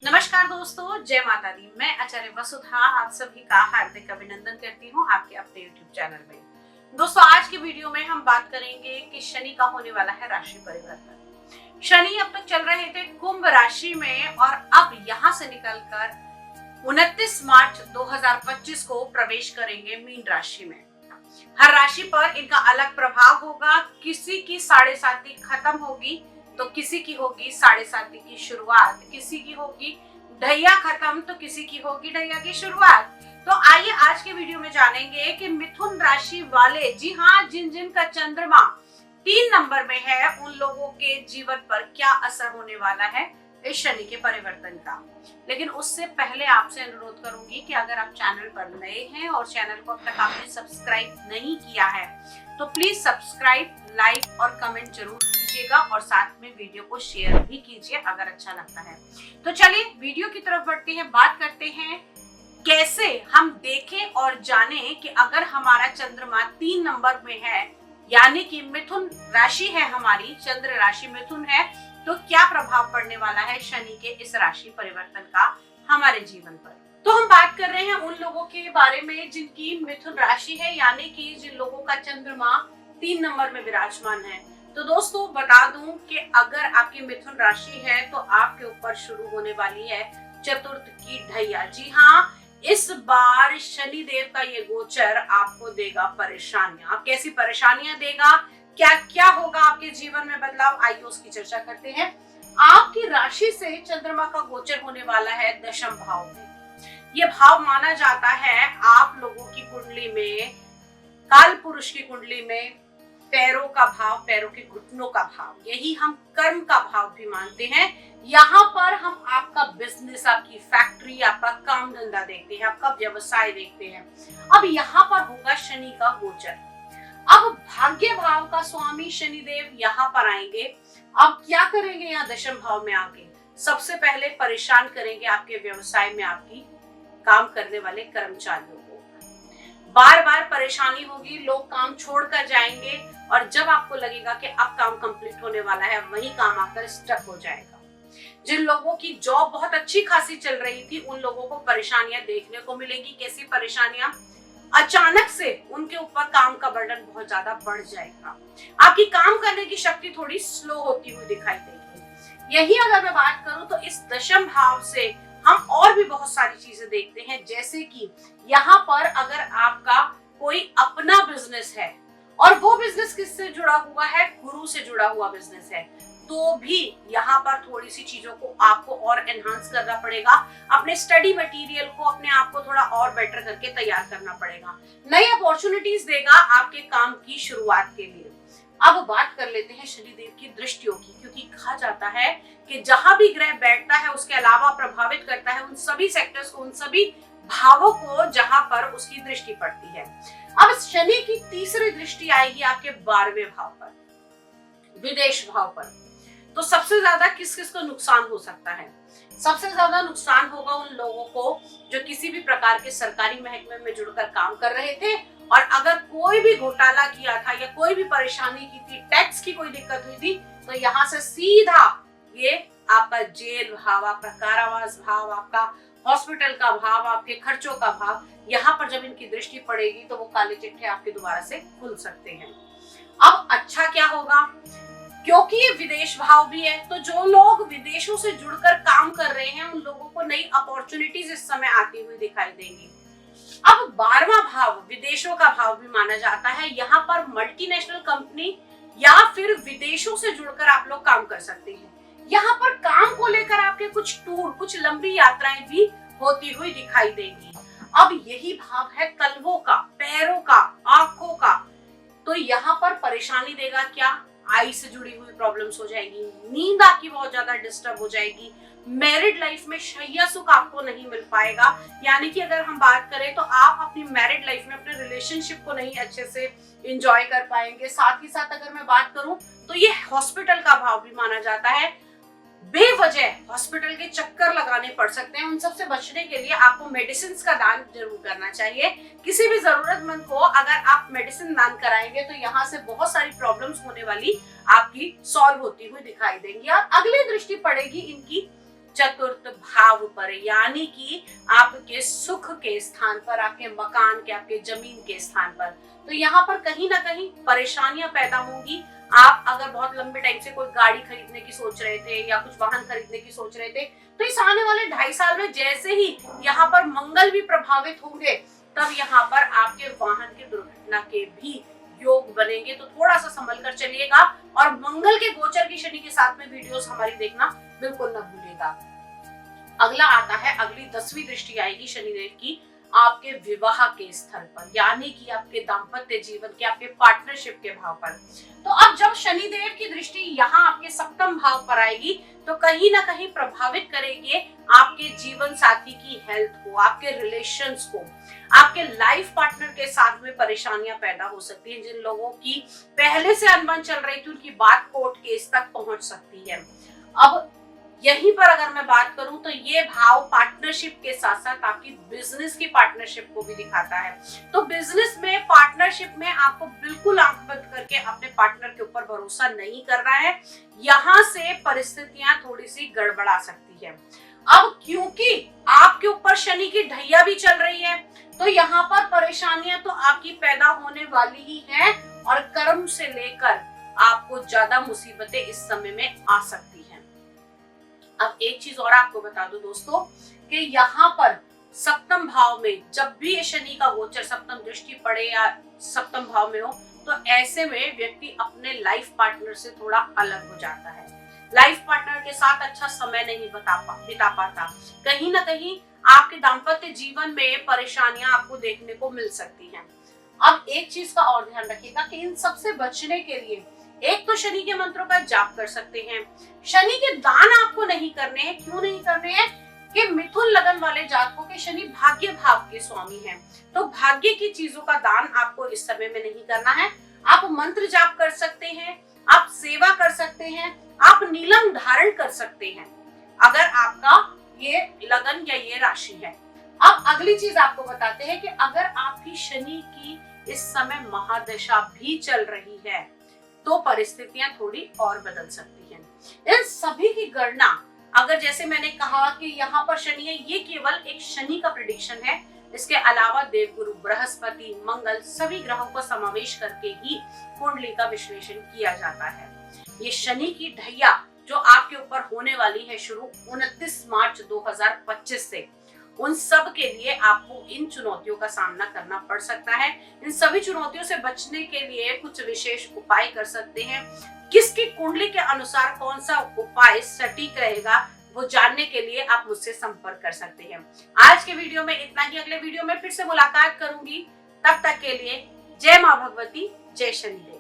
नमस्कार दोस्तों, जय माता दी। मैं आचार्य वसुधा आप सभी का हार्दिक अभिनंदन करती हूँ आपके अपने YouTube चैनल में। दोस्तों, आज की वीडियो में हम बात करेंगे कि शनि का होने वाला है राशि परिवर्तन। शनि अब तक चल रहे थे कुंभ राशि में और अब यहाँ से निकलकर 29 मार्च 2025 को प्रवेश करेंगे मीन राशि में। हर राशि पर इनका अलग प्रभाव होगा। किसी की 7.5 खत्म होगी तो किसी की होगी 7.5 की शुरुआत, किसी की होगी ढैया खत्म तो किसी की होगी ढैया की शुरुआत। तो आइए आज के वीडियो में जानेंगे कि मिथुन राशि वाले, जी हाँ, जिन जिन का चंद्रमा 3 नंबर में है, उन लोगों के जीवन पर क्या असर होने वाला है इस शनि के परिवर्तन का। लेकिन उससे पहले आपसे अनुरोध करूंगी कि अगर आप चैनल पर नए हैं और चैनल को अब तक आपने सब्सक्राइब नहीं किया है तो प्लीज सब्सक्राइब, लाइक और कमेंट जरूर कीजिएगा और साथ में वीडियो को शेयर भी कीजिए अगर अच्छा लगता है। तो चलिए वीडियो की तरफ बढ़ते हैं। बात करते हैं कैसे हम देखें और जानें कि अगर हमारा चंद्रमा 3 नंबर में है, यानी कि मिथुन राशि है, हमारी चंद्र राशि मिथुन है, तो क्या प्रभाव पड़ने वाला है शनि के इस राशि परिवर्तन का हमारे जीवन पर। तो हम बात कर रहे हैं उन लोगों के बारे में जिनकी मिथुन राशि है, यानी कि जिन लोगों का चंद्रमा 3 नंबर में विराजमान है। तो दोस्तों बता दूं कि अगर आपकी मिथुन राशि है तो आपके ऊपर शुरू होने वाली है चतुर्थ की ढैया। जी हाँ, इस बार शनि देव का ये गोचर आपको देगा परेशानियां। आप कैसी परेशानियां देगा, क्या क्या होगा आपके जीवन में बदलाव, आइए उसकी चर्चा करते हैं। आपकी राशि से चंद्रमा का गोचर होने वाला है दशम भाव में। ये भाव माना जाता है आप लोगों की कुंडली में, काल पुरुष की कुंडली में पैरों का भाव, पैरों के घुटनों का भाव, यही हम कर्म का भाव भी मानते हैं। यहाँ पर हम आपका बिजनेस, आपकी फैक्ट्री, आपका काम धंधा देखते हैं, आपका व्यवसाय देखते हैं। अब यहाँ पर होगा शनि का गोचर। अब भाग्य भाव का स्वामी शनिदेव यहाँ पर आएंगे। अब क्या करेंगे यहाँ दशम भाव में आके? सबसे पहले परेशान करेंगे आपके व्यवसाय में आपकी काम करने वाले कर्मचारियों को। बार बार परेशानी होगी, लोग काम छोड़कर जाएंगे और जब आपको लगेगा कि अब काम कंप्लीट होने वाला है, वही काम आकर स्टक हो जाएगा। जिन लोगों की जॉब बहुत अच्छी खासी चल रही थी, उन लोगों को परेशानियां देखने को मिलेंगी। कैसी परेशानियां? अचानक से उनके ऊपर काम का बर्डन बहुत ज्यादा बढ़ जाएगा। आपकी काम करने की शक्ति थोड़ी स्लो होती हुई दिखाई देगी। यही अगर मैं बात करूं तो इस दशम भाव से हम और भी बहुत सारी चीजें देखते हैं, जैसे कि यहाँ पर अगर आपका कोई अपना बिजनेस है और वो बिजनेस किससे जुड़ा हुआ है, गुरु से जुड़ा हुआ बिजनेस है, तो भी यहाँ पर थोड़ी सी चीजों को आपको और एनहांस करना पड़ेगा। अपने स्टडी मटेरियल को, अपने आप को थोड़ा और बेटर करके तैयार करना पड़ेगा। नई अपॉर्चुनिटीज देगा आपके काम की शुरुआत के लिए। अब बात कर लेते हैं शनिदेव की दृष्टियों की, क्योंकि कहा जाता है कि जहां भी ग्रह बैठता है उसके अलावा प्रभावित करता है उन सभी सेक्टर्स को, उन सभी भावों को जहां पर उसकी दृष्टि पड़ती है। अब शनि की तीसरी दृष्टि आएगी आपके 12वें भाव पर, विदेश भाव पर। तो सबसे ज्यादा किस किस को नुकसान हो सकता है? सबसे ज्यादा नुकसान होगा उन लोगों को जो किसी भी प्रकार के सरकारी महकमे में जुड़कर काम कर रहे थे और अगर कोई भी घोटाला किया था या कोई भी परेशानी की थी, टैक्स की कोई दिक्कत हुई थी, तो यहाँ से सीधा ये आपका जेल भाव, आपका कारावास भाव, आपका हॉस्पिटल का भाव, आपके खर्चों का भाव, यहाँ पर जब इनकी दृष्टि पड़ेगी तो वो काले चिट्ठे आपके दोबारा से खुल सकते हैं। अब अच्छा क्या होगा? क्योंकि ये विदेश भाव भी है, तो जो लोग विदेशों से जुड़कर काम कर रहे हैं उन लोगों को नई अपॉर्चुनिटीज इस समय आती हुई दिखाई देंगी। अब 12वां भाव विदेशों का भाव भी माना जाता है। यहाँ पर मल्टीनेशनल कंपनी या फिर विदेशों से जुड़कर आप लोग काम कर सकते हैं। यहाँ पर काम को लेकर आपके कुछ टूर, कुछ लंबी यात्राएं भी होती हुई दिखाई देंगी। अब यही भाव है कलवों का, पैरों का, आंखों का। तो यहाँ पर परेशानी देगा क्या? आई से जुड़ी हुई प्रॉब्लम्स हो जाएगी, नींद आपकी बहुत ज्यादा डिस्टर्ब हो जाएगी, मैरिड लाइफ में शैया सुख आपको नहीं मिल पाएगा। यानी कि अगर हम बात करें तो आप अपनी मैरिड लाइफ में अपने रिलेशनशिप को नहीं अच्छे से एंजॉय कर पाएंगे। साथ ही साथ अगर मैं बात करूं तो ये हॉस्पिटल का भाव भी माना जाता है। बेवजह हॉस्पिटल के चक्कर लगाने पड़ सकते हैं। उन सब से बचने के लिए आपको मेडिसिन का दान जरूर करना चाहिए। किसी भी जरूरतमंद को अगर आप मेडिसिन दान कराएंगे तो यहाँ से बहुत सारी प्रॉब्लम्स होने वाली आपकी सॉल्व होती हुई दिखाई देंगी। और अगली दृष्टि पड़ेगी इनकी चतुर्थ भाव पर, यानी कि आपके सुख के स्थान पर, आपके मकान के, आपके जमीन के स्थान पर। तो यहाँ पर कहीं ना कहीं परेशानियां पैदा होंगी। आप अगर बहुत लंबे टाइम से कोई गाड़ी खरीदने की सोच रहे थे या कुछ वाहन खरीदने की सोच रहे थे, तो इस आने वाले 2.5 साल में जैसे ही यहाँ पर मंगल भी प्रभावित होंगे, तब यहाँ पर आपके वाहन की दुर्घटना के भी योग बनेंगे। तो थोड़ा सा संभल कर चलिएगा और मंगल के गोचर की शनि के साथ में वीडियोस हमारी देखना बिल्कुल न भूलिएगा। अगला आता है, अगली 10वीं दृष्टि आएगी शनिदेव की आपके विवाह के स्थल पर, यानी कि आपके दाम्पत्य जीवन के, आपके पार्टनरशिप के भाव पर। तो अब जब शनिदेव की दृष्टि यहाँ आपके सप्तम भाव पर आएगी, तो कहीं ना कहीं प्रभावित करेंगे आपके जीवन साथी की हेल्थ को, आपके रिलेशंस को। आपके लाइफ पार्टनर के साथ में परेशानियां पैदा हो सकती हैं। जिन लोगों की पहले से अनबन चल रही थी, उनकी बात कोर्ट केस तक पहुंच सकती है। अब यहीं पर अगर मैं बात करूं तो ये भाव पार्टनरशिप के साथ साथ आपकी बिजनेस की पार्टनरशिप को भी दिखाता है। तो बिजनेस में, पार्टनरशिप में आपको बिल्कुल आंख बंद करके अपने पार्टनर के ऊपर भरोसा नहीं करना है। यहाँ से परिस्थितियां थोड़ी सी गड़बड़ा सकती है। अब क्योंकि आपके ऊपर शनि की ढैया भी चल रही है, तो यहाँ पर परेशानियां तो आपकी पैदा होने वाली ही है और कर्म से लेकर आपको ज्यादा मुसीबतें इस समय में आ सकती हैं। अब एक चीज और आपको बता दूं दोस्तों कि यहाँ पर सप्तम भाव में जब भी शनि का गोचर सप्तम दृष्टि पड़े या सप्तम भाव में हो, तो ऐसे में व्यक्ति अपने लाइफ पार्टनर से थोड़ा अलग हो जाता है। लाइफ पार्टनर के साथ अच्छा समय नहीं बिता पाता। कहीं ना कहीं आपके दाम्पत्य जीवन में परेशानियां आपको देखने को मिल सकती हैं। अब एक चीज का और ध्यान रखिएगा कि इन सबसे बचने के लिए एक तो शनि के मंत्रों का जाप कर सकते हैं। शनि के दान आपको नहीं करने हैं। क्यों नहीं करने हैं? कि मिथुन लगन वाले जातकों के शनि भाग्य भाव के स्वामी हैं, तो भाग्य की चीजों का दान आपको इस समय में नहीं करना है। आप मंत्र जाप कर सकते हैं, आप सेवा कर सकते हैं, आप नीलम धारण कर सकते हैं अगर आपका ये लगन या ये राशि है। अब अगली चीज आपको बताते हैं कि अगर आपकी शनि की इस समय महादशा भी चल रही है, तो परिस्थितियां थोड़ी और बदल सकती हैं। इन सभी की गणना, अगर जैसे मैंने कहा कि यहाँ पर शनि है, ये केवल एक शनि का प्रेडिक्शन है। इसके अलावा देवगुरु बृहस्पति, मंगल, सभी ग्रहों का समावेश करके ही कुंडली का विश्लेषण किया जाता है। ये शनि की ढैया जो आपके ऊपर होने वाली है शुरू 29 मार्च 2025 से, उन सब के लिए आपको इन चुनौतियों का सामना करना पड़ सकता है। इन सभी चुनौतियों से बचने के लिए कुछ विशेष उपाय कर सकते हैं। किसकी कुंडली के अनुसार कौन सा उपाय सटीक रहेगा, वो जानने के लिए आप मुझसे संपर्क कर सकते हैं। आज के वीडियो में इतना ही। अगले वीडियो में फिर से मुलाकात करूंगी। तब तक के लिए जय मां भगवती, जय शनिदेव।